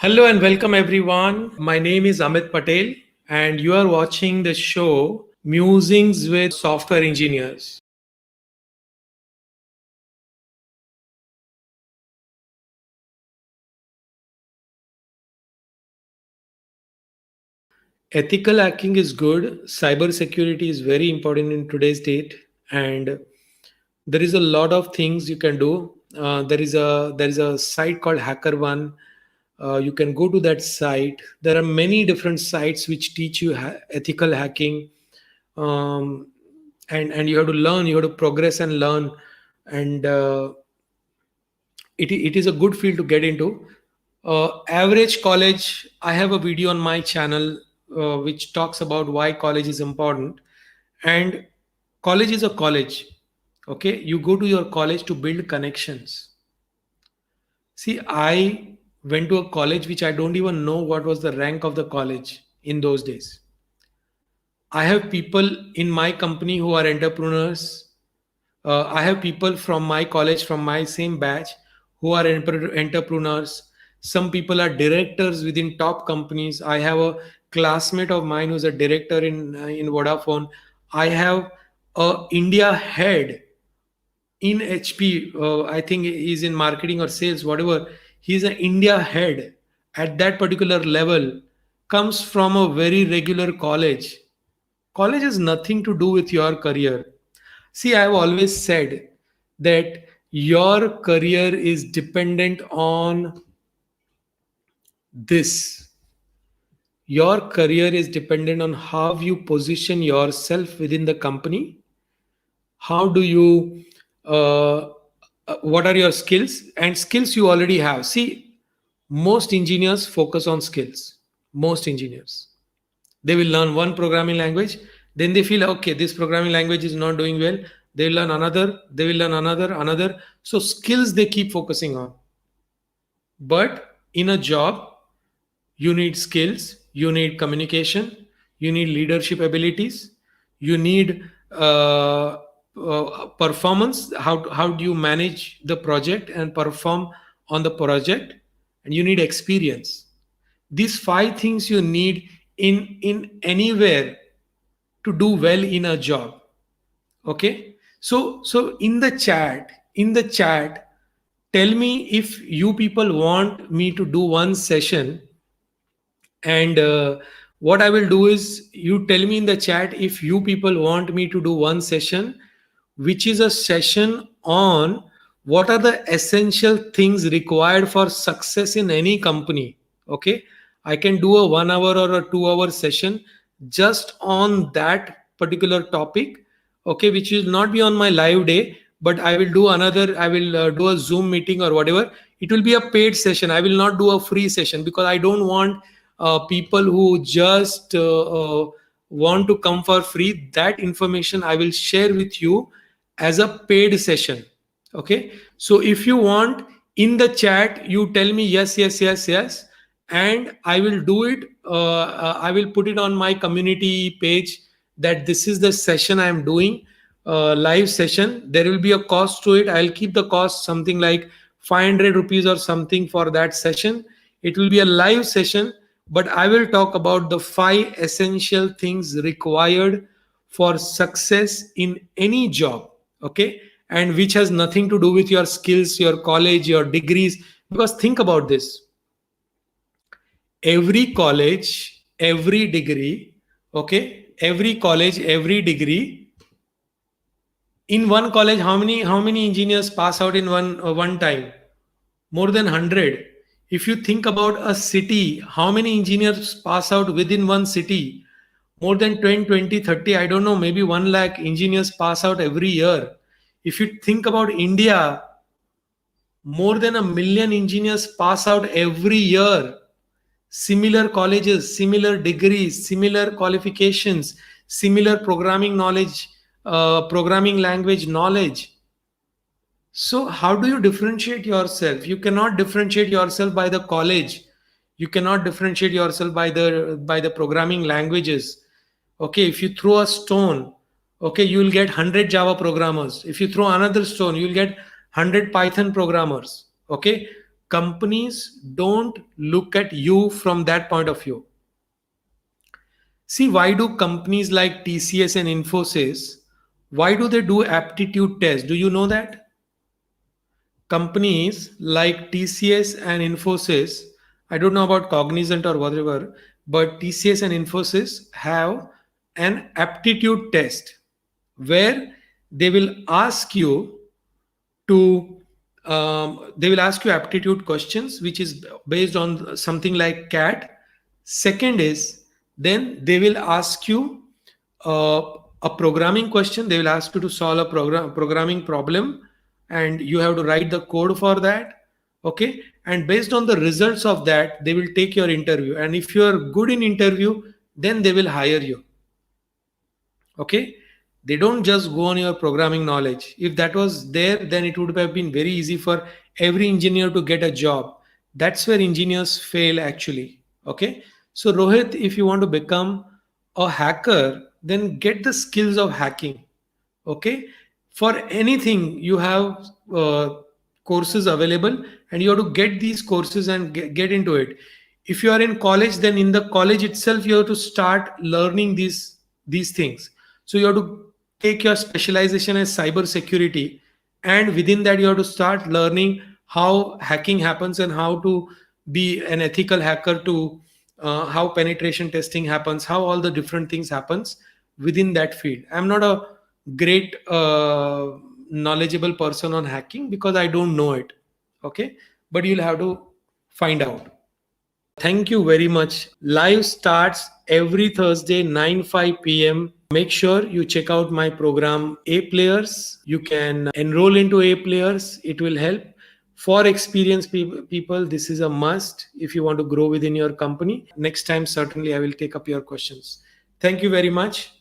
Hello and welcome everyone. My name is Amit Patel and you are watching the show Musings with Software Engineers. Ethical hacking is good. Cyber security is very important in today's date, and there is a lot of things you can do. There is a site called HackerOne. You can go to that site. There are many different sites which teach you ethical hacking, um, and you have to learn. You have to progress and learn, and it is a good field to get into. Average college, I have a video on my channel which talks about why college is important. And college is a college. Okay, you go to your college to build connections. See, I went to a college which I don't even know what was the rank of the college in those days. I have people in my company who are entrepreneurs. I have people from my college, from my same batch, who are entrepreneurs. Some people are directors within top companies. I have a classmate of mine who's a director in Vodafone. I have a India head in HP. I think he's in marketing or sales, whatever. He's an India head at that particular level. Comes from a very regular college. College has nothing to do with your career. See, I have always said that your career is dependent on this. Your career is dependent on how you position yourself within the company. How do you, what are your skills? And skills you already have. See, most engineers focus on skills. Most engineers. They will learn one programming language, then they feel okay, this programming language is not doing well. They will learn another, they will learn another. So skills they keep focusing on. But in a job, you need skills, you need communication, you need leadership abilities, you need performance. How do you manage the project and perform on the project? And you need experience. These five things you need in anywhere to do well in a job. Okay, so in the chat, tell me if you people want me to do one session. And what I will do is, you tell me in the chat if you people want me to do one session, which is a session on what are the essential things required for success in any company. Okay, I can do a 1 hour or a 2 hour session just on that particular topic. Okay, which will not be on my live day, but I will do a Zoom meeting or whatever. It will be a paid session. I will not do a free session because I don't want people who just want to come for free. That information I will share with you as a paid session. Okay, so if you want, in the chat you tell me yes, yes, yes, yes, and I will do it. I will put it on my community page that this is the session I am doing, live session. There will be a cost to it. I'll keep the cost something like 500 rupees or something for that session. It will be a live session, but I will talk about the five essential things required for success in any job. Okay, and which has nothing to do with your skills, your college, your degrees. Because think about this: every college, every degree, okay, every college, every degree. In one college, how many engineers pass out in one time? More than 100. If you think about a city, how many engineers pass out within one city? More than 10, 20, 30, I don't know, maybe 1 lakh engineers pass out every year. If you think about India, more than a million engineers pass out every year. Similar colleges, similar degrees, similar qualifications, similar programming knowledge, programming language knowledge. So how do you differentiate yourself? You cannot differentiate yourself by the college. You cannot differentiate yourself by the programming languages. Okay, if you throw a stone, okay, you will get 100 Java programmers. If you throw another stone, you will get 100 Python programmers. Okay, companies don't look at you from that point of view. See, why do companies like TCS and Infosys, why do they do aptitude tests? Do you know that? Companies like TCS and Infosys, I don't know about Cognizant or whatever, but TCS and Infosys have an aptitude test where they will ask you to they will ask you aptitude questions which is based on something like cat. Second is, then they will ask you uh, a programming question. They will ask you to solve a programming problem, and you have to write the code for that. Okay, and based on the results of that, they will take your interview, and if you are good in interview, then they will hire you. Okay, they don't just go on your programming knowledge. If that was there, then it would have been very easy for every engineer to get a job. That's where engineers fail actually. Okay, so Rohit, if you want to become a hacker, then get the skills of hacking. Okay, for anything you have courses available, and you have to get these courses and get into it. If you are in college, then in the college itself you have to start learning these things. So you have to take your specialization as cyber security, and within that you have to start learning how hacking happens and how to be an ethical hacker, to how penetration testing happens, how all the different things happens within that field. I'm not a great knowledgeable person on hacking because I don't know it. Okay, but you'll have to find out. Thank you very much. Live starts every Thursday 9:05 p.m. Make sure you check out my program A Players. You can enroll into A Players. It will help. For experienced people, this is a must if you want to grow within your company. Next time, certainly I will take up your questions. Thank you very much.